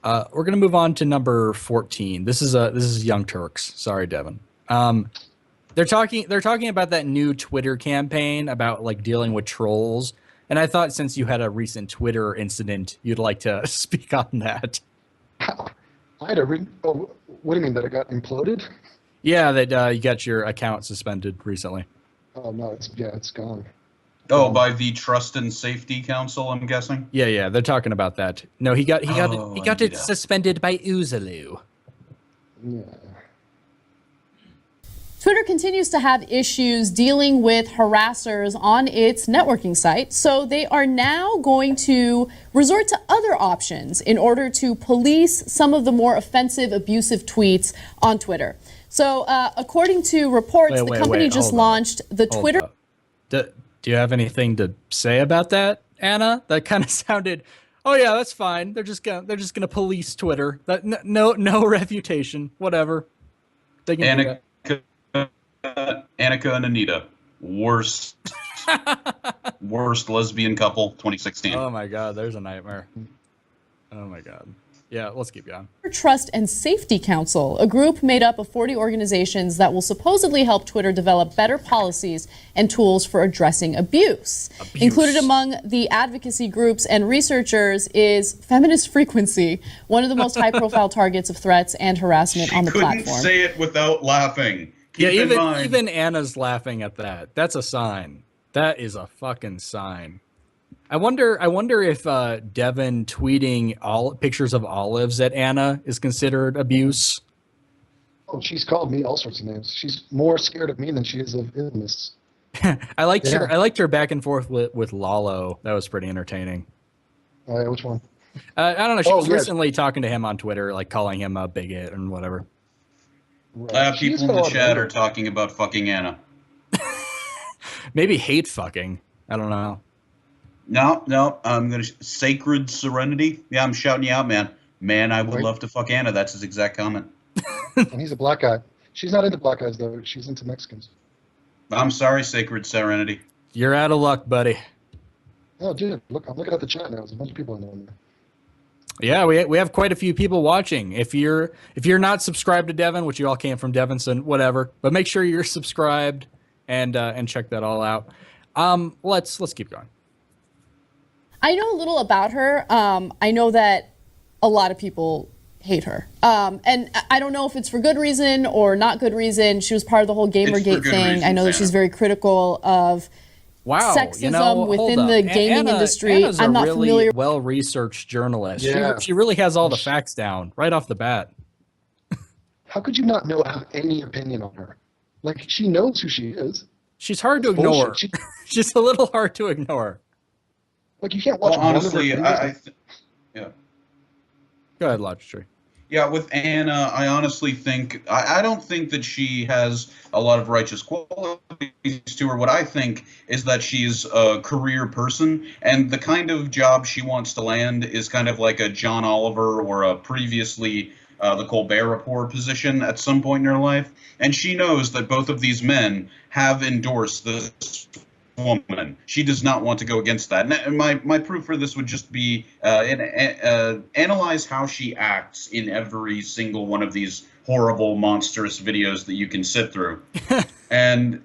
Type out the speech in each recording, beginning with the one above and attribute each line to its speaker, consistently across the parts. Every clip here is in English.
Speaker 1: We're gonna move on to number 14. This is Young Turks. Sorry, Devin. They're talking about that new Twitter campaign about like dealing with trolls. And I thought since you had a recent Twitter incident, you'd like to speak on that.
Speaker 2: How? I had a oh, what do you mean that it got imploded?
Speaker 1: Yeah, that you got your account suspended recently.
Speaker 2: Oh no, it's gone.
Speaker 3: Oh,
Speaker 2: Um,
Speaker 3: by the Trust and Safety Council, I'm guessing.
Speaker 1: Yeah, they're talking about that. No, he
Speaker 3: Oh,
Speaker 1: got it
Speaker 3: Anita.
Speaker 1: suspended by Oozaloo.
Speaker 2: yeah.
Speaker 4: Twitter continues to have issues dealing with harassers on its networking site, so they are now going to resort to other options in order to police some of the more offensive, abusive tweets on Twitter. So, according to reports, the company just launched the Twitter.
Speaker 1: Do you have anything to say about that, Anna? That kind of sounded. Oh yeah, that's fine. They're just gonna police Twitter. No refutation. Whatever. They can do that.
Speaker 3: Annika and Anita, worst lesbian couple 2016.
Speaker 1: Oh my god, there's a nightmare. Oh my god. Yeah, let's keep going.
Speaker 4: Trust and Safety Council, a group made up of 40 organizations that will supposedly help Twitter develop better policies and tools for addressing abuse. Included among the advocacy groups and researchers is Feminist Frequency, one of the most high-profile targets of threats and harassment on the platform.
Speaker 3: Couldn't say it without laughing.
Speaker 1: Yeah,
Speaker 3: Keep in mind.
Speaker 1: even Anna's laughing at that. That's a sign. That is a fucking sign. I wonder if Devin tweeting all pictures of olives at Anna is considered abuse.
Speaker 2: Oh, she's called me all sorts of names. She's more scared of me than she is of Islamists.
Speaker 1: I liked her back and forth with Lalo. That was pretty entertaining.
Speaker 2: Yeah, which one?
Speaker 1: I don't know. She was
Speaker 2: yeah.
Speaker 1: recently talking to him on Twitter, like calling him a bigot and whatever.
Speaker 2: Right.
Speaker 3: People in the chat are talking about fucking Anna.
Speaker 1: Maybe hate fucking. I don't know.
Speaker 3: No, I'm gonna sacred serenity. Yeah, I'm shouting you out, man. Man, I would
Speaker 2: Right.
Speaker 3: love to fuck Anna. That's his exact comment.
Speaker 2: And he's a black guy. She's not into black guys though. She's into Mexicans.
Speaker 3: I'm sorry, sacred serenity.
Speaker 1: You're out of luck, buddy.
Speaker 2: Oh, dude, look! I'm looking at the chat now. There's a bunch of people in there.
Speaker 1: Yeah, we have quite a few people watching. If you're not subscribed to Devin, which you all came from Devin, so whatever, but make sure you're subscribed and check that all out. Let's keep going.
Speaker 4: I know a little about her. I know that a lot of people hate her. And I don't know if it's for good reason or not good reason. She was part of the whole Gamergate thing. I know that she's very critical of sexism within the gaming industry.
Speaker 1: Anna's
Speaker 4: I'm not
Speaker 1: really
Speaker 4: familiar.
Speaker 1: well-researched journalist.
Speaker 2: Yeah.
Speaker 1: She really has all the facts down right off the bat.
Speaker 2: How could you not have any opinion on her? Like, she knows who she is.
Speaker 1: She's hard to ignore.
Speaker 2: Bullshit.
Speaker 1: She's a little hard to ignore.
Speaker 2: Like, you can't watch
Speaker 3: Well,
Speaker 2: one of her
Speaker 3: honestly,
Speaker 2: videos.
Speaker 3: yeah.
Speaker 1: Go ahead, Lodge.
Speaker 3: Yeah, with Anna, I honestly think I don't think that she has a lot of righteous qualities to her. What I think is that she's a career person, and the kind of job she wants to land is kind of like a John Oliver or a previously the Colbert Report position at some point in her life. And she knows that both of these men have endorsed this woman. She does not want to go against that. And my proof for this would just be analyze how she acts in every single one of these horrible, monstrous videos that you can sit through, and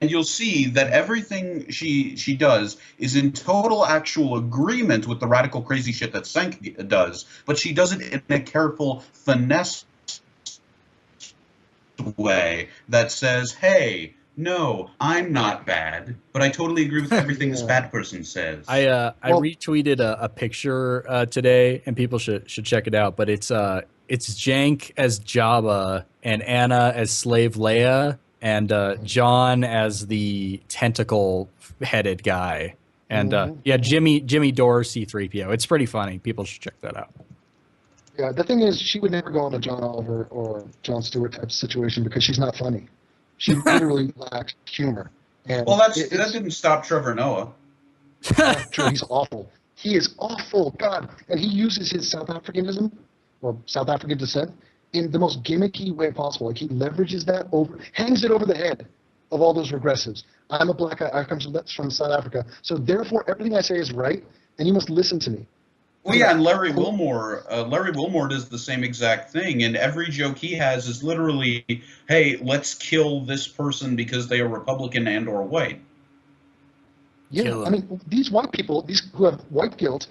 Speaker 3: you'll see that everything she does is in total actual agreement with the radical crazy shit that Senk does, but she does it in a careful finesse way that says, hey, no, I'm not bad, but I totally agree with everything this bad person says.
Speaker 1: I retweeted a picture today, and people should check it out. But it's Jank as Jabba, and Anna as Slave Leia, and John as the tentacle-headed guy, and Jimmy Dore C-3PO. It's pretty funny. People should check that out.
Speaker 2: Yeah, the thing is, she would never go into John Oliver or Jon Stewart type situation because she's not funny. She literally lacks humor. And
Speaker 3: well, that didn't stop Trevor Noah.
Speaker 2: True, he's awful. He is awful, God. And he uses his South Africanism or South African descent in the most gimmicky way possible. Like, he leverages that hangs it over the head of all those regressives. I'm a black guy. I come from South Africa. So therefore, everything I say is right, and you must listen to me.
Speaker 3: Well, yeah, and Larry Wilmore does the same exact thing, and every joke he has is literally, "Hey, let's kill this person because they are Republican and or white."
Speaker 2: Yeah, I mean, these white people, these who have white guilt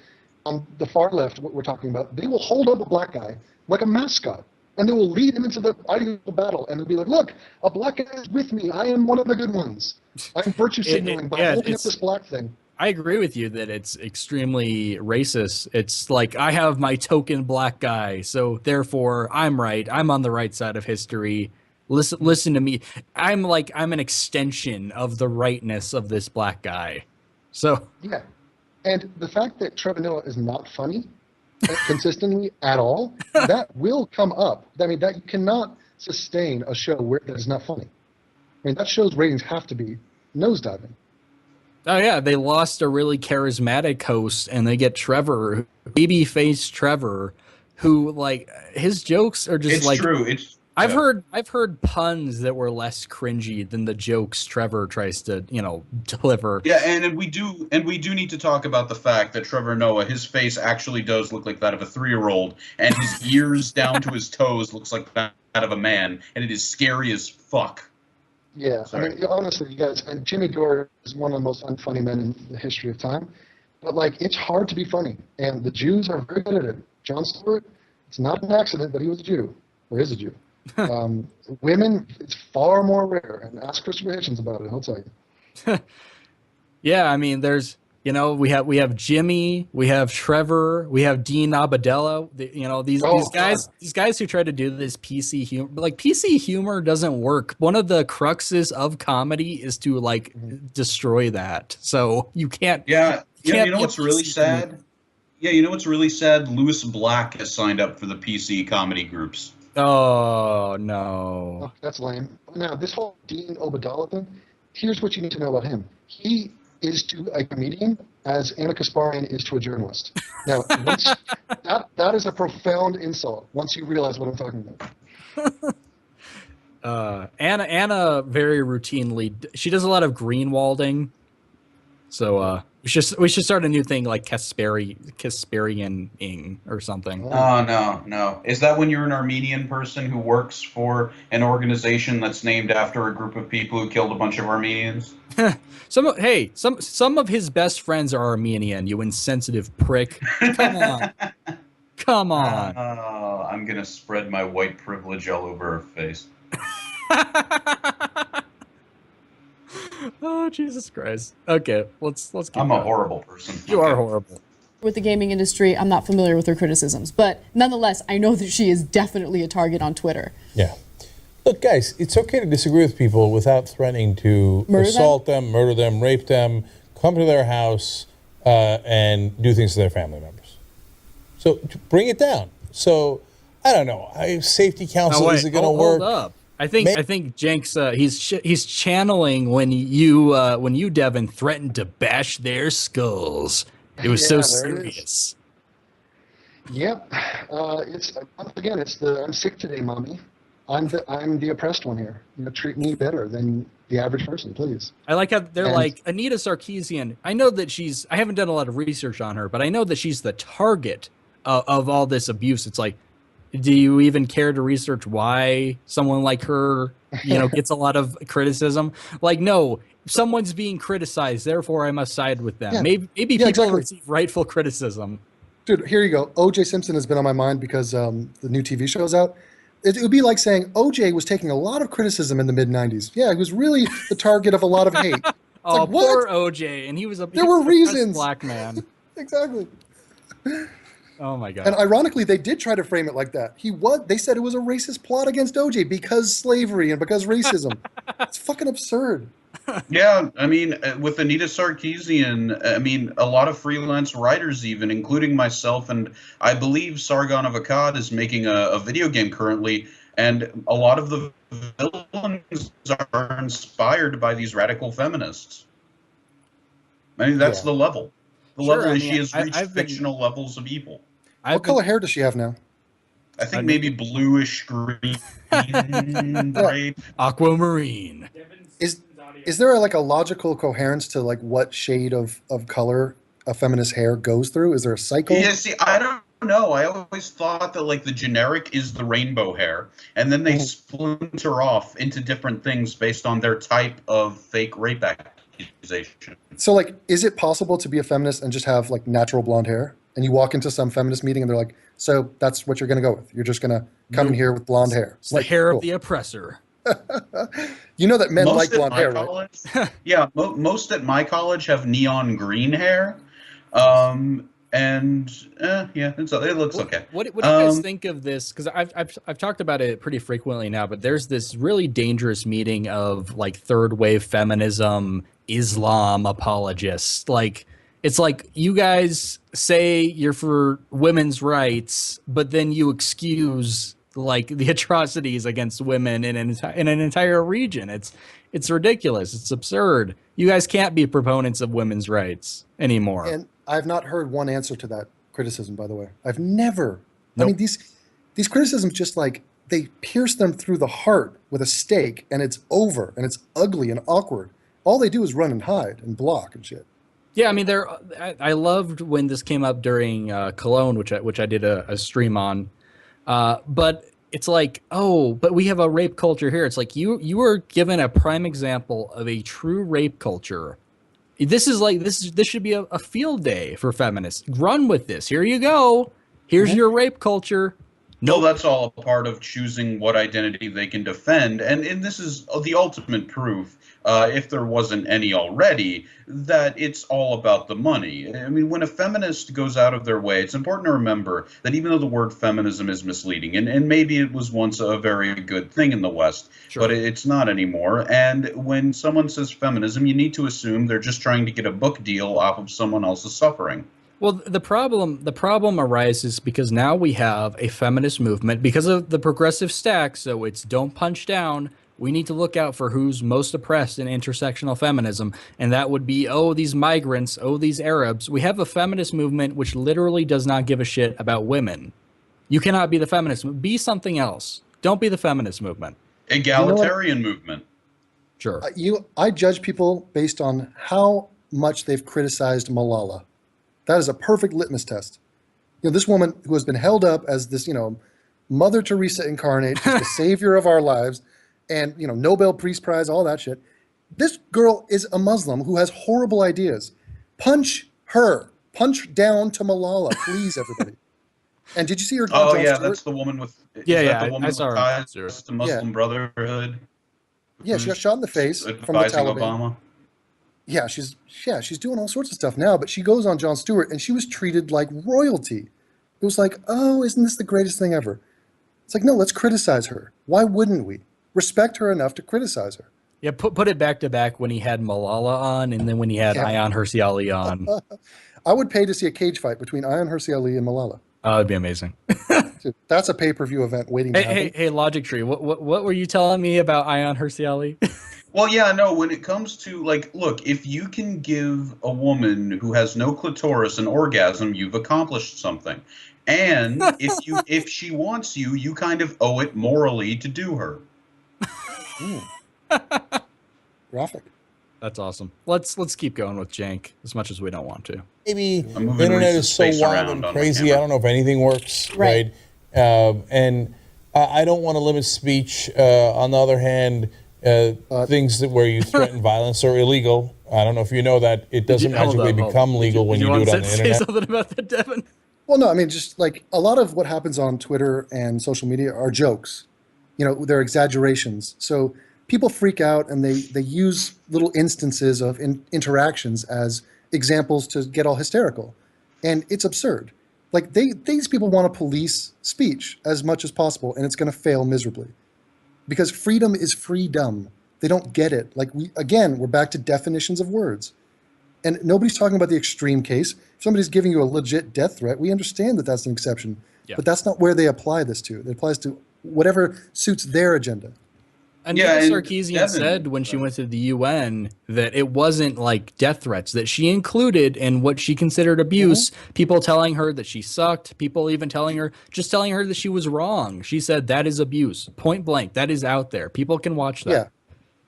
Speaker 2: on the far left, what we're talking about, they will hold up a black guy like a mascot, and they will lead him into the ideological battle, and they'll be like, "Look, a black guy is with me. I am one of the good ones. I'm virtue signaling by holding up this black thing."
Speaker 1: I agree with you that it's extremely racist. It's like, I have my token black guy, so therefore I'm right. I'm on the right side of history. Listen to me. I'm an extension of the rightness of this black guy. So
Speaker 2: yeah, and the fact that Trevor Noah is not funny consistently at all, that will come up. I mean, that you cannot sustain a show where that is not funny. I mean, that show's ratings have to be nosediving.
Speaker 1: Oh yeah, they lost a really charismatic host, and they get Trevor, baby-faced Trevor, who, like, his jokes are just
Speaker 3: It's true.
Speaker 1: I've heard puns that were less cringy than the jokes Trevor tries to, deliver.
Speaker 3: Yeah, and we do need to talk about the fact that Trevor Noah, his face actually does look like that of a 3-year-old, and his ears down to his toes looks like that of a man, and it is scary as fuck.
Speaker 2: Yeah, I mean, honestly, you guys, and Jimmy Dore is one of the most unfunny men in the history of time. But, like, it's hard to be funny, and the Jews are very good at it. Jon Stewart, it's not an accident that he was a Jew, or is a Jew. Women, it's far more rare, and ask Christopher Hitchens about it, he'll tell you.
Speaker 1: Yeah, I mean, there's, we have Jimmy, we have Trevor, we have Dean Abadella. These guys who try to do this PC humor, but like PC humor doesn't work. One of the cruxes of comedy is to destroy that. So you can't.
Speaker 3: Yeah, you know what's really sad? Yeah, you know what's really sad? Lewis Black has signed up for the PC comedy groups.
Speaker 1: Oh no,
Speaker 2: oh, that's lame. Now this whole Dean Abadella thing. Here's what you need to know about him. He is to a comedian as Anna Kasparian is to a journalist. Now, that is a profound insult once you realize what I'm talking
Speaker 1: about. Anna very routinely, she does a lot of greenwalding. So we should start a new thing like Kasparian-ing or something.
Speaker 3: Oh, no. Is that when you're an Armenian person who works for an organization that's named after a group of people who killed a bunch of Armenians?
Speaker 1: Some of his best friends are Armenian, you insensitive prick. Come on.
Speaker 3: Oh, I'm gonna spread my white privilege all over her face.
Speaker 1: Oh, Jesus Christ. Okay, let's keep
Speaker 3: I'm
Speaker 1: going.
Speaker 3: a horrible person.
Speaker 1: You are horrible.
Speaker 4: With the gaming industry, I'm not familiar with her criticisms, but nonetheless, I know that she is definitely a target on Twitter.
Speaker 5: Yeah. Look, guys, it's okay to disagree with people without threatening to assault them, murder them, rape them, come to their house, and do things to their family members. So bring it down. So I don't know. Safety council isn't going to work.
Speaker 1: Hold up. I think Jenks he's channeling when you Devin threatened to bash their skulls. It was so serious.
Speaker 2: Yep. It's once again. It's the I'm sick today, mommy. I'm the oppressed one here. Treat me better than the average person, please.
Speaker 1: I like how they're like Anita Sarkeesian. I know that I haven't done a lot of research on her, but I know that she's the target of all this abuse. It's like, do you even care to research why someone like her, gets a lot of criticism? Like, no, someone's being criticized, therefore I must side with them. Yeah. Maybe people receive rightful criticism.
Speaker 6: Dude, here you go. O.J. Simpson has been on my mind because the new TV show is out. It would be like saying O.J. was taking a lot of criticism in the mid-'90s. Yeah, he was really the target of a lot of hate.
Speaker 1: Oh, like, poor O.J., and he was
Speaker 6: there were reasons.
Speaker 1: Black man.
Speaker 6: Exactly.
Speaker 1: Oh my God.
Speaker 6: And ironically, they did try to frame it like that. They said it was a racist plot against O.J. because slavery and because racism. It's fucking absurd.
Speaker 3: Yeah, I mean, with Anita Sarkeesian, I mean, a lot of freelance writers even, including myself, and I believe Sargon of Akkad is making a video game currently, and a lot of the villains are inspired by these radical feminists. I mean, that's the level. The level is she has reached fictional levels of evil.
Speaker 6: What color hair does she have now?
Speaker 3: I think maybe bluish green, right?
Speaker 1: Aquamarine.
Speaker 6: Is there a logical coherence to what shade of color a feminist hair goes through? Is there a cycle?
Speaker 3: Yeah, see, I don't know. I always thought that like the generic is the rainbow hair, and then they splinter off into different things based on their type of fake rape accusation.
Speaker 6: So, like, is it possible to be a feminist and just have like natural blonde hair? And you walk into some feminist meeting and they're like, "So that's what you're going to go with? You're just going to come in here with blonde hair?"
Speaker 1: It's the hair of the oppressor.
Speaker 6: You know that men
Speaker 3: Most
Speaker 6: like
Speaker 3: at
Speaker 6: blonde
Speaker 3: my
Speaker 6: hair,
Speaker 3: college,
Speaker 6: right?
Speaker 3: yeah, most at my college have neon green hair, and yeah, it looks okay.
Speaker 1: What do you guys think of this? Because I've talked about it pretty frequently now, but there's this really dangerous meeting of like third wave feminism, Islam apologists. Like, it's like you guys say you're for women's rights, but then you excuse like the atrocities against women in an entire region. It's ridiculous. It's absurd. You guys can't be proponents of women's rights anymore.
Speaker 6: And I've not heard one answer to that criticism, by the way. I've never.
Speaker 1: Nope.
Speaker 6: I mean, these criticisms just like they pierce them through the heart with a stake, and it's over, and it's ugly and awkward. All they do is run and hide and block and shit.
Speaker 1: Yeah, I mean, I loved when this came up during Cologne, which I did a stream on. But it's like, oh, but we have a rape culture here. It's like you were given a prime example of a true rape culture. This should be a field day for feminists. Run with this. Here you go. Here's your rape culture.
Speaker 3: No, that's all a part of choosing what identity they can defend, and this is the ultimate proof, if there wasn't any already, that it's all about the money. I mean, when a feminist goes out of their way, it's important to remember that even though the word feminism is misleading, and maybe it was once a very good thing in the West, sure, but it's not anymore. And when someone says feminism, you need to assume they're just trying to get a book deal off of someone else's suffering.
Speaker 1: Well, the problem arises because now we have a feminist movement because of the progressive stack. So it's don't punch down. We need to look out for who's most oppressed in intersectional feminism. And that would be, oh, these migrants, oh, these Arabs. We have a feminist movement which literally does not give a shit about women. You cannot be the feminist. Be something else. Don't be the feminist movement.
Speaker 3: Egalitarian movement.
Speaker 1: Sure.
Speaker 6: I judge people based on how much they've criticized Malala. That is a perfect litmus test. You know, this woman who has been held up as this, Mother Teresa incarnate, the savior of our lives, and, Nobel Peace Prize, all that shit. This girl is a Muslim who has horrible ideas. Punch her. Punch down to Malala, please, everybody. And did you see her?
Speaker 3: Oh, yeah, that's the woman with.
Speaker 1: Yeah, I saw her.
Speaker 3: Ties to Muslim Brotherhood.
Speaker 6: Yeah, she got shot in the face from the Taliban.
Speaker 3: Obama.
Speaker 6: Yeah, she's doing all sorts of stuff now, but she goes on Jon Stewart and she was treated like royalty. It was like, oh, isn't this the greatest thing ever? It's like, no, let's criticize her. Why wouldn't we? Respect her enough to criticize her.
Speaker 1: Yeah, put it back to back when he had Malala on and then when he had Ayaan Hirsi Ali on.
Speaker 6: I would pay to see a cage fight between Ayaan Hirsi Ali and Malala.
Speaker 1: Oh, it'd be amazing.
Speaker 6: Dude, that's a pay-per-view event waiting to happen.
Speaker 1: Hey, Logic Tree, what were you telling me about Ayaan Hirsi Ali?
Speaker 3: Well, yeah, no, when it comes to, like, look, if you can give a woman who has no clitoris an orgasm, you've accomplished something. And if she wants you, you kind of owe it morally to do her.
Speaker 6: Graphic.
Speaker 1: That's awesome. Let's keep going with jank as much as we don't want to.
Speaker 5: Maybe the internet is so wild and crazy. I don't know if anything works, right? And I don't want to limit speech. On the other hand, things where you threaten violence are illegal. I don't know if you know that it doesn't magically become legal when you do it on the internet.
Speaker 1: Say something about that, Devin?
Speaker 6: Well, no, I mean, just like a lot of what happens on Twitter and social media are jokes. They're exaggerations. So people freak out and they use little instances of interactions as examples to get all hysterical. And it's absurd. Like these people want to police speech as much as possible, and it's going to fail miserably. Because freedom is freedom. They don't get it. Like we're back to definitions of words. And nobody's talking about the extreme case. If somebody's giving you a legit death threat, we understand that that's an exception. Yeah. But that's not where they apply this to. It applies to whatever suits their agenda.
Speaker 1: And Sarkeesian said when she went to the UN that it wasn't like death threats, that she included in what she considered abuse, people telling her that she sucked, people even telling her that she was wrong. She said that is abuse, point blank. That is out there. People can watch that.
Speaker 6: Yeah.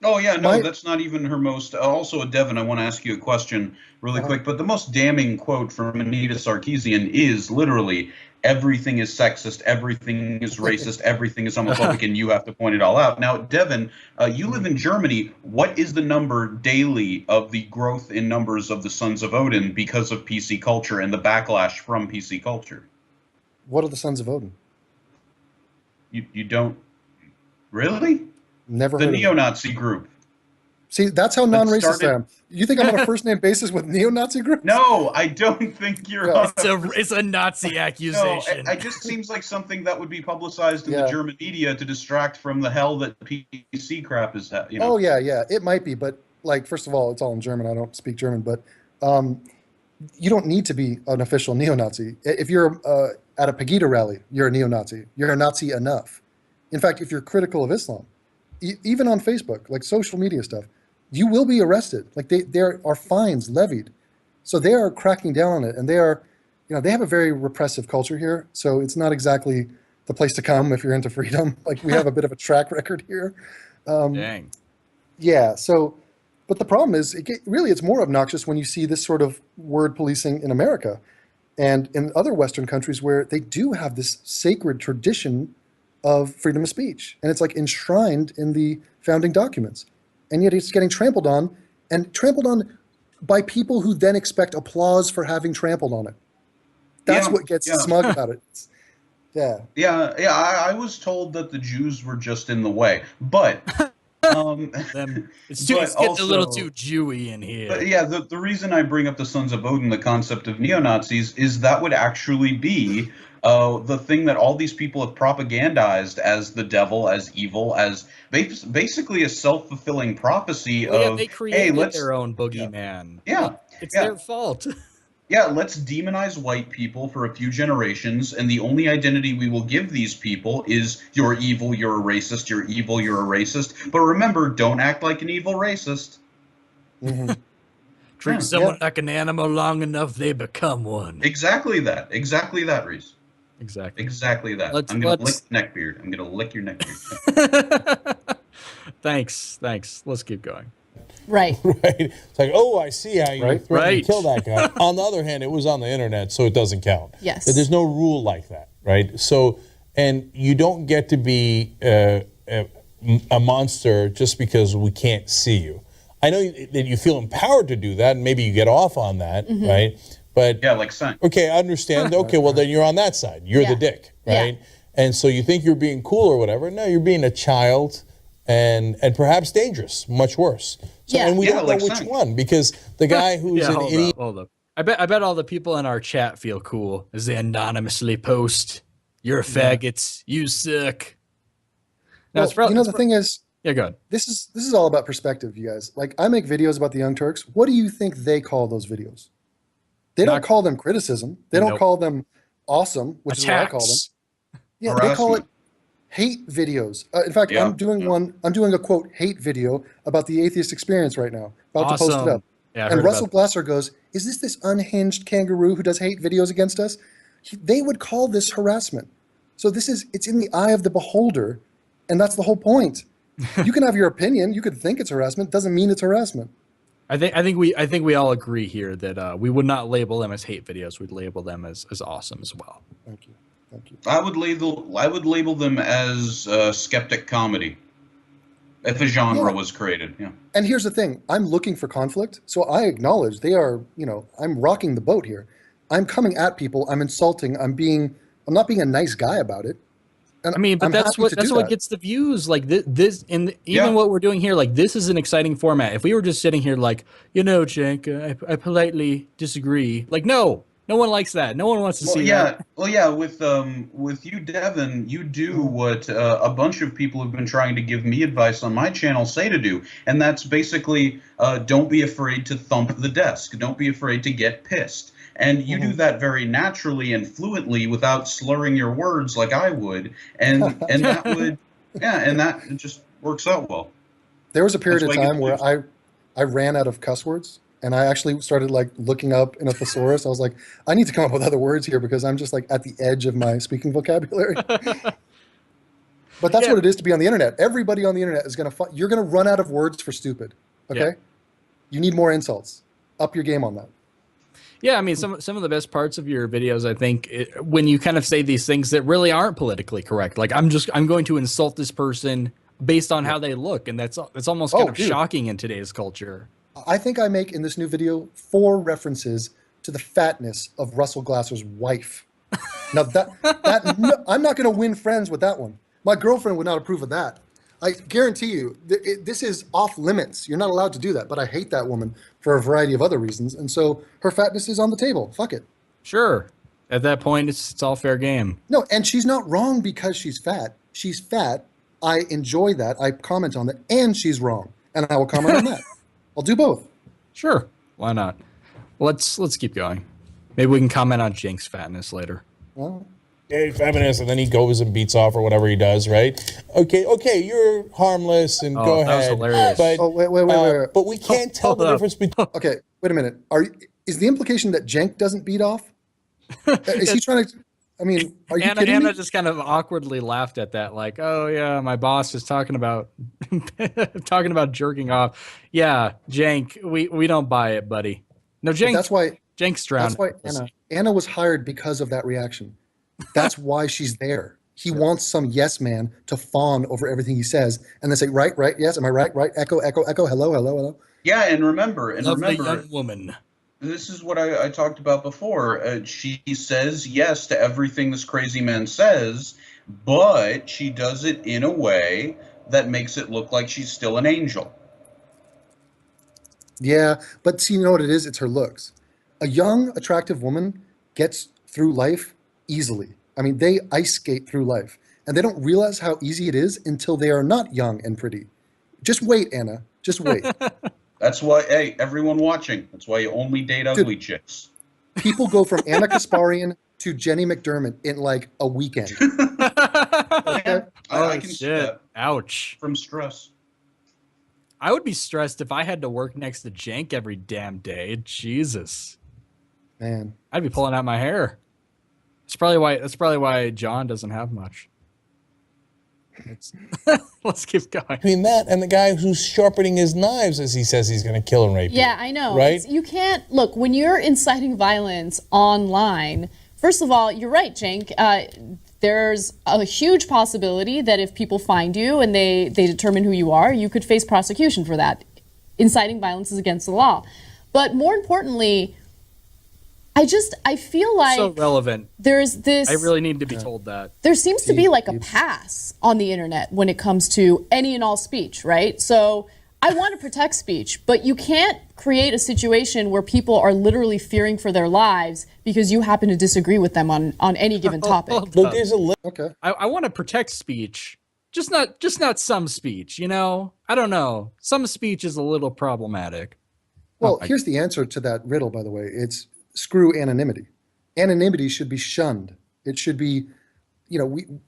Speaker 3: Oh yeah, no,
Speaker 6: My-
Speaker 3: that's not even her most. Also, Devin, I want to ask you a question really quick. But the most damning quote from Anita Sarkeesian is literally, "Everything is sexist, everything is racist, everything is homophobic, and you have to point it all out." Now, Devin, you live in Germany. What is the number daily of the growth in numbers of the Sons of Odin because of PC culture and the backlash from PC culture?
Speaker 6: What are the Sons of Odin?
Speaker 3: You don't really?
Speaker 6: Never
Speaker 3: The
Speaker 6: heard of them.
Speaker 3: neo-Nazi group.
Speaker 6: See, that's how non-racist
Speaker 3: started-
Speaker 6: I am. You think I'm on a first-name basis with neo-Nazi groups?
Speaker 3: No, I don't think you're
Speaker 6: Yeah.
Speaker 3: on
Speaker 1: It's a Nazi
Speaker 3: No,
Speaker 1: accusation.
Speaker 3: it just seems like something that would be publicized in the
Speaker 6: Yeah.
Speaker 3: German media to distract from the hell that PC crap is, you know.
Speaker 6: Oh yeah, it might be, but like, first of all, it's all in German. I don't speak German, but you don't need to be an official neo-Nazi. If you're at a Pegida rally, you're a neo-Nazi. You're a Nazi enough. In fact, if you're critical of Islam, even on Facebook, like social media stuff, you will be arrested. Like there are fines levied, so they are cracking down on it, and they are, they have a very repressive culture here. So it's not exactly the place to come if you're into freedom. Like we have a bit of a track record here.
Speaker 1: Dang.
Speaker 6: Yeah. So, but the problem is, it's more obnoxious when you see this sort of word policing in America and in other Western countries where they do have this sacred tradition of freedom of speech, and it's like enshrined in the founding documents, and yet it's getting trampled on, and trampled on by people who then expect applause for having trampled on it. That's what gets smug about it. Yeah.
Speaker 3: I was told that the Jews were just in the way, but
Speaker 1: It's getting a little too Jewy in here.
Speaker 3: But yeah, the reason I bring up the Sons of Odin, the concept of neo-Nazis, is that would actually be the thing that all these people have propagandized as the devil, as evil, as basically a self-fulfilling prophecy of,
Speaker 1: they created
Speaker 3: hey,
Speaker 1: their own boogeyman.
Speaker 3: Yeah.
Speaker 1: It's their fault.
Speaker 3: Yeah, let's demonize white people for a few generations, and the only identity we will give these people is you're evil, you're a racist, you're evil, you're a racist. But remember, don't act like an evil racist.
Speaker 6: Mm-hmm.
Speaker 1: Treat someone like an animal long enough, they become one.
Speaker 3: Exactly that, Reese.
Speaker 1: Exactly
Speaker 3: that. I'm going to lick neckbeard. I'm going to lick your neckbeard.
Speaker 1: Thanks. Let's keep going.
Speaker 4: Right.
Speaker 5: Right. It's like, oh, I see how you threatened
Speaker 1: Right.
Speaker 5: to kill that guy. On the other hand, it was on the internet, so it doesn't count.
Speaker 4: Yes.
Speaker 5: There's no rule like that, right? So, and you don't get to be a monster just because we can't see you. I know that you feel empowered to do that, and maybe you get off on that, right? But
Speaker 3: yeah, like Sang.
Speaker 5: Okay, I understand. Okay, well then you're on that side. You're the dick, right?
Speaker 4: Yeah.
Speaker 5: And so you think you're being cool or whatever. No, you're being a child and perhaps dangerous, much worse. So, and we don't know which one, because the guy who's an idiot.
Speaker 1: Hold up. I bet all the people in our chat feel cool as they anonymously post, "You're faggots, you suck." Now,
Speaker 6: The thing is,
Speaker 1: yeah, go ahead.
Speaker 6: this is all about perspective, you guys. Like, I make videos about the Young Turks. What do you think they call those videos? They don't call them criticism. They don't call them awesome, which is what I call them. Yeah, they call it hate videos. In fact, I'm doing a quote hate video about the atheist experience right now. About to post it up.
Speaker 1: Yeah,
Speaker 6: and Russell Glasser goes, "Is this unhinged kangaroo who does hate videos against us?" They would call this harassment. So it's in the eye of the beholder, and that's the whole point. You can have your opinion. You could think it's harassment. Doesn't mean it's harassment.
Speaker 1: I think we all agree here that we would not label them as hate videos. We'd label them as awesome as well.
Speaker 6: Thank you.
Speaker 3: I would label them as skeptic comedy, if a genre was created. Yeah.
Speaker 6: And here's the thing: I'm looking for conflict, so I acknowledge they are. I'm rocking the boat here. I'm coming at people. I'm insulting. I'm not being a nice guy about it. And
Speaker 1: I mean, but that's what gets the views. Like this, and even what we're doing here, like this is an exciting format. If we were just sitting here, like Cenk, I politely disagree. Like no one likes that. No one wants to see that.
Speaker 3: Well, yeah. With you, Devin, you do what a bunch of people who've been trying to give me advice on my channel say to do, and that's basically don't be afraid to thump the desk. Don't be afraid to get pissed. And you do that very naturally and fluently without slurring your words like I would, and that would, and that just works out well.
Speaker 6: There was a period of time where I ran out of cuss words, and I actually started like looking up in a thesaurus. I was like, I need to come up with other words here because I'm just like at the edge of my speaking vocabulary. But that's
Speaker 1: Yeah.
Speaker 6: what it is to be on the internet. Everybody on the internet is going to you're going to run out of words for stupid. Okay?
Speaker 1: Yeah.
Speaker 6: You need more insults. Up your game on that.
Speaker 1: Yeah, I mean, some of the best parts of your videos, I think, when you kind of say these things that really aren't politically correct. Like, I'm going to insult this person based on how they look, and that's almost kind of
Speaker 6: dude.
Speaker 1: shocking in today's culture.
Speaker 6: I think I make in this new video 4 references to the fatness of Russell Glasser's wife. Now I'm not going to win friends with that one. My girlfriend would not approve of that. I guarantee you, this is off limits. You're not allowed to do that. But I hate that woman for a variety of other reasons, and so her fatness is on the table. Fuck it.
Speaker 1: Sure, at that point, it's all fair game.
Speaker 6: No, and she's not wrong because she's fat. She's fat. I enjoy that. I comment on that, and she's wrong, and I will comment on that. I'll do both.
Speaker 1: Sure, why not? Let's keep going. Maybe we can comment on Jank's fatness later.
Speaker 6: Well,
Speaker 5: Hey, feminist, and then he goes and beats off or whatever he does, right? Okay, you're harmless and go
Speaker 1: that was
Speaker 5: ahead.
Speaker 1: hilarious.
Speaker 5: But,
Speaker 6: wait.
Speaker 5: but we can't tell
Speaker 1: Hold
Speaker 5: the
Speaker 1: up.
Speaker 5: difference between.
Speaker 6: Okay, wait a minute. Is the implication that Jank doesn't beat off? Is he trying to? I mean, are you kidding
Speaker 1: Anna
Speaker 6: me?
Speaker 1: just kind of awkwardly laughed at that, like, "Oh yeah, my boss is talking about jerking off." Yeah, Jank, we don't buy it, buddy. No, Jank.
Speaker 6: That's why.
Speaker 1: Jank's drowned.
Speaker 6: That's why Anna was hired because of that reaction. That's why she's there. He wants some yes man to fawn over everything he says and then say, right, yes, am I right, echo, hello.
Speaker 3: Yeah, and remember,
Speaker 1: Love the young woman.
Speaker 3: this is what I talked about before. She says yes to everything this crazy man says, but she does it in a way that makes it look like she's still an angel.
Speaker 6: Yeah, but see, you know what it is? It's her looks. A young, attractive woman gets through life easily. I mean, they ice skate through life, and they don't realize how easy it is until they are not young and pretty. Just wait, Anna. Just wait.
Speaker 3: That's why, hey, everyone watching, that's why you only date ugly chicks.
Speaker 6: People go from Anna Kasparian to Jenny McDermott in like a weekend. Okay?
Speaker 3: I can see that
Speaker 1: Ouch.
Speaker 3: from stress.
Speaker 1: I would be stressed if I had to work next to Jank every damn day. Jesus.
Speaker 6: Man.
Speaker 1: I'd be pulling out my hair. That's probably why John doesn't have much. Let's keep going.
Speaker 5: Between that and the guy who's sharpening his knives as he says he's going to kill and rape you.
Speaker 4: Yeah, I know.
Speaker 5: Right?
Speaker 4: You can't look when you're inciting violence online. First of all, you're right, Cenk. There's a huge possibility that if people find you and they determine who you are, you could face prosecution for that. Inciting violence is against the law. But more importantly, I feel like
Speaker 1: So relevant.
Speaker 4: there's this.
Speaker 1: I really need to be told that.
Speaker 4: There seems to be like a pass on the internet when it comes to any and all speech, right? So I want to protect speech, but you can't create a situation where people are literally fearing for their lives because you happen to disagree with them on any given topic.
Speaker 5: Look, there's a
Speaker 6: Okay.
Speaker 1: I want to protect speech, just not some speech. You know, I don't know. Some speech is a little problematic.
Speaker 6: Well, here's the answer to that riddle, by the way. It's screw anonymity. Anonymity should be shunned. It should be,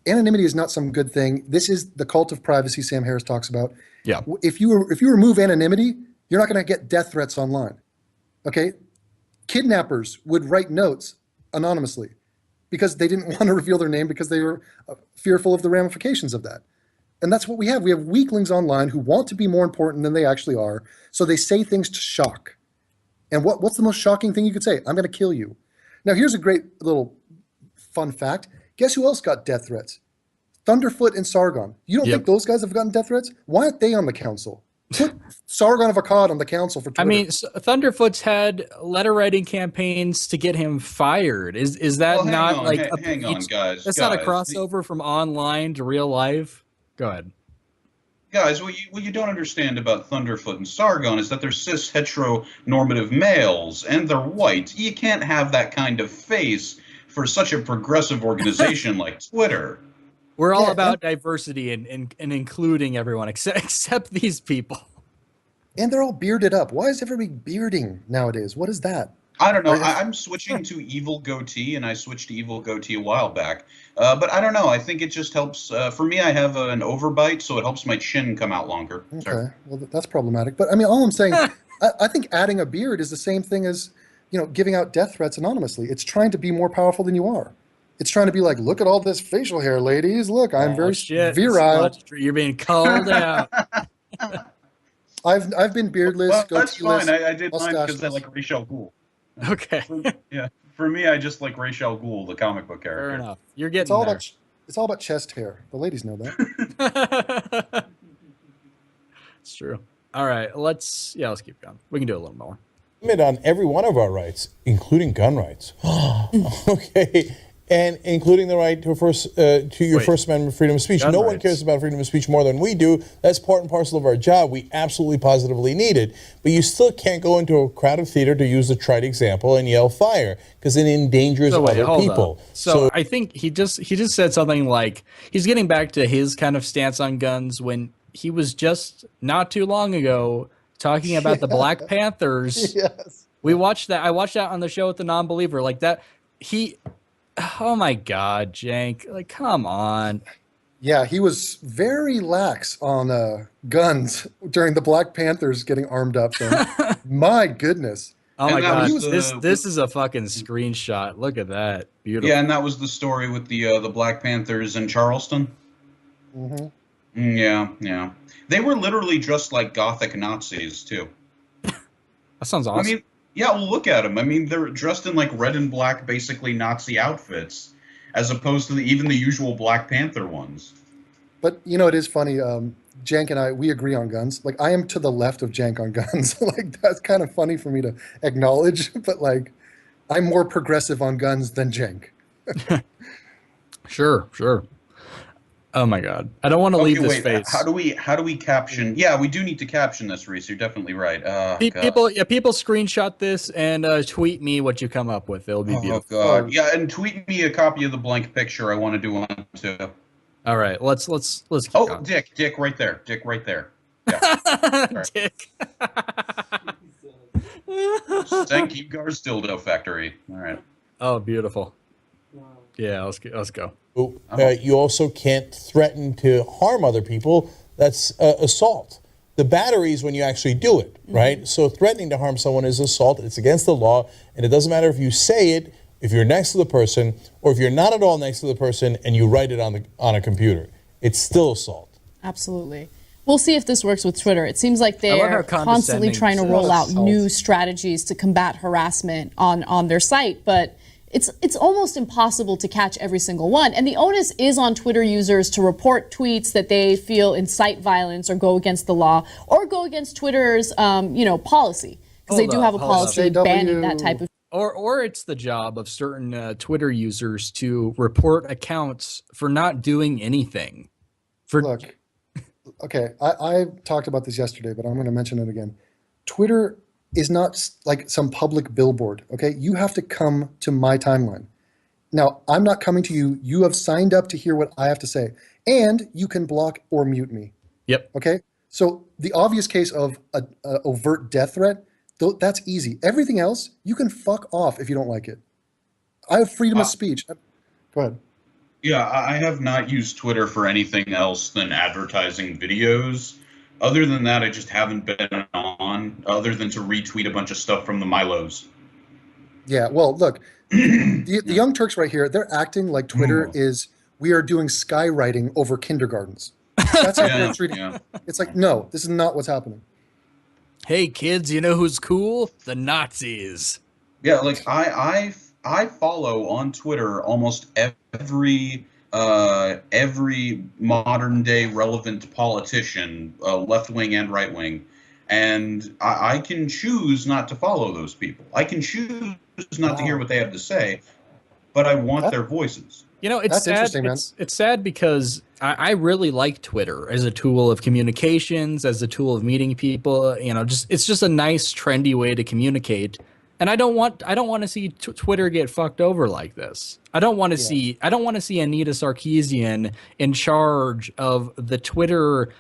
Speaker 6: anonymity is not some good thing. This is the cult of privacy Sam Harris talks about.
Speaker 1: Yeah.
Speaker 6: If you remove anonymity, you're not going to get death threats online. Okay? Kidnappers would write notes anonymously because they didn't want to reveal their name because they were fearful of the ramifications of that. And that's what we have. We have weaklings online who want to be more important than they actually are, so they say things to shock. And what's the most shocking thing you could say? I'm going to kill you. Now, here's a great little fun fact. Guess who else got death threats? Thunderfoot and Sargon. You don't think those guys have gotten death threats? Why aren't they on the council? Put Sargon of Akkad on the council for Twitter.
Speaker 1: I mean, Thunderfoot's had letter writing campaigns to get him fired. Is that not like
Speaker 3: hang on, guys?
Speaker 1: That's not a crossover from online to real life. Go ahead.
Speaker 3: Guys, what you don't understand about Thunderfoot and Sargon is that they're cis heteronormative males and they're white. You can't have that kind of face for such a progressive organization like Twitter.
Speaker 1: We're all about diversity and including everyone except these people.
Speaker 6: And they're all bearded up. Why is everybody bearding nowadays? What is that?
Speaker 3: I don't know. I'm switching to evil goatee, and I switched to evil goatee a while back. But I don't know. I think it just helps. For me, I have an overbite, so it helps my chin come out longer.
Speaker 6: Okay,
Speaker 3: Sorry.
Speaker 6: well, that's problematic. But I mean, all I'm saying, I think adding a beard is the same thing as, giving out death threats anonymously. It's trying to be more powerful than you are. It's trying to be like, look at all this facial hair, ladies. Look, I'm very
Speaker 1: shit.
Speaker 6: virile.
Speaker 1: You're being called out.
Speaker 6: I've been beardless,
Speaker 3: Well, that's
Speaker 6: goatee-less,
Speaker 3: fine. I did mine because I
Speaker 6: mustacheless.
Speaker 3: like Ra's al Ghul.
Speaker 1: Okay.
Speaker 3: Yeah, for me, I just like Ra's al Ghul, the comic book character.
Speaker 1: Fair enough. You're
Speaker 6: It's
Speaker 1: getting
Speaker 6: all
Speaker 1: there.
Speaker 6: about it's all about chest hair. The ladies know that.
Speaker 1: It's true. All right, let's keep going. We can do a little more.
Speaker 5: Limit on every one of our rights, including gun rights. Okay, and including the right to your First Amendment freedom of speech. No one cares about freedom of speech more than we do. That's part and parcel of our job. We absolutely positively need it. But you still can't go into a crowded theater, to use the trite example, and yell fire, because it endangers other people.
Speaker 1: So I think he just said something like he's getting back to his kind of stance on guns when he was just not too long ago talking about the Black Panthers.
Speaker 6: Yes.
Speaker 1: We watched that. I watched that on the show with the non-believer. Like that, oh my God, Jank. Like, come on.
Speaker 6: Yeah, he was very lax on guns during the Black Panthers getting armed up. So, my goodness.
Speaker 1: Oh my God,
Speaker 3: the,
Speaker 1: this is a fucking screenshot. Look at that. Beautiful.
Speaker 3: Yeah, and that was the story with the Black Panthers in Charleston.
Speaker 6: Mm-hmm.
Speaker 3: Yeah. They were literally just like Gothic Nazis, too.
Speaker 1: That sounds awesome.
Speaker 3: I mean, yeah, well, look at them. I mean, they're dressed in like red and black, basically Nazi outfits, as opposed to even the usual Black Panther ones.
Speaker 6: But, you know, it is funny. Jank and I, we agree on guns. Like, I am to the left of Jank on guns. Like, that's kind of funny for me to acknowledge. But, like, I'm more progressive on guns than Jank.
Speaker 1: Sure. Oh my God, I don't want to leave this face.
Speaker 3: How do we caption? Yeah, we do need to caption this, Reese. You're definitely right.
Speaker 1: People screenshot this and tweet me what you come up with. It'll be beautiful.
Speaker 3: Oh God, yeah, and tweet me a copy of the blank picture. I want to do one too.
Speaker 1: All right, let's keep going.
Speaker 3: Dick right there. Yeah.
Speaker 1: Dick.
Speaker 3: St. Gar's dildo factory. All right.
Speaker 1: Oh, beautiful. Yeah, let's go.
Speaker 5: You also can't threaten to harm other people. That's assault. The battery is when you actually do it, right? So threatening to harm someone is assault. It's against the law, and it doesn't matter if you say it, if you're next to the person, or if you're not at all next to the person and you write it on a computer. It's still assault.
Speaker 4: Absolutely. We'll see if this works with Twitter. It seems like they're constantly trying to roll out new strategies to combat harassment on their site, but it's almost impossible to catch every single one. And the onus is on Twitter users to report tweets that they feel incite violence or go against the law or go against Twitter's policy, because they do have a policy banning that type of.
Speaker 1: Or it's the job of certain Twitter users to report accounts for not doing anything.
Speaker 6: Look, okay, I talked about this yesterday, but I'm going to mention it again. Twitter is not like some public billboard, okay? You have to come to my timeline. Now, I'm not coming to you. You have signed up to hear what I have to say. And you can block or mute me.
Speaker 1: Yep.
Speaker 6: Okay? So the obvious case of an overt death threat, that's easy. Everything else, you can fuck off if you don't like it. I have freedom of speech. Go ahead.
Speaker 3: Yeah, I have not used Twitter for anything else than advertising videos. Other than that, I just haven't been on, other than to retweet a bunch of stuff from the Milos.
Speaker 6: Yeah, well, look, the Young Turks right here, they're acting like Twitter is, we are doing skywriting over kindergartens. That's how they're treating it. It's like, no, this is not what's happening.
Speaker 1: Hey, kids, you know who's cool? The Nazis.
Speaker 3: Yeah, like, I follow on Twitter almost every modern day relevant politician, left wing and right wing, and I can choose not to follow those people. I can choose not to hear what they have to say, but I want their voices.
Speaker 1: You know, it's sad. It's sad because I really like Twitter as a tool of communications, as a tool of meeting people. You know, it's just a nice, trendy way to communicate. And I don't want to see Twitter get fucked over like this. I don't want to see Anita Sarkeesian in charge of the Twitter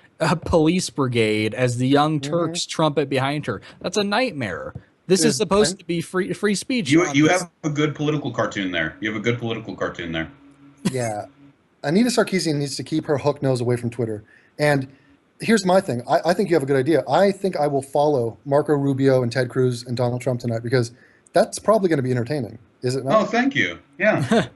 Speaker 1: police brigade as the Young Turks trumpet behind her. That's a nightmare. This is supposed to be free speech.
Speaker 3: You have a good political cartoon there.
Speaker 6: Yeah. Anita Sarkeesian needs to keep her hook nose away from Twitter. And here's my thing. I think you have a good idea. I think I will follow Marco Rubio and Ted Cruz and Donald Trump tonight, because that's probably going to be entertaining. Is it not?
Speaker 3: Oh, thank you. Yeah.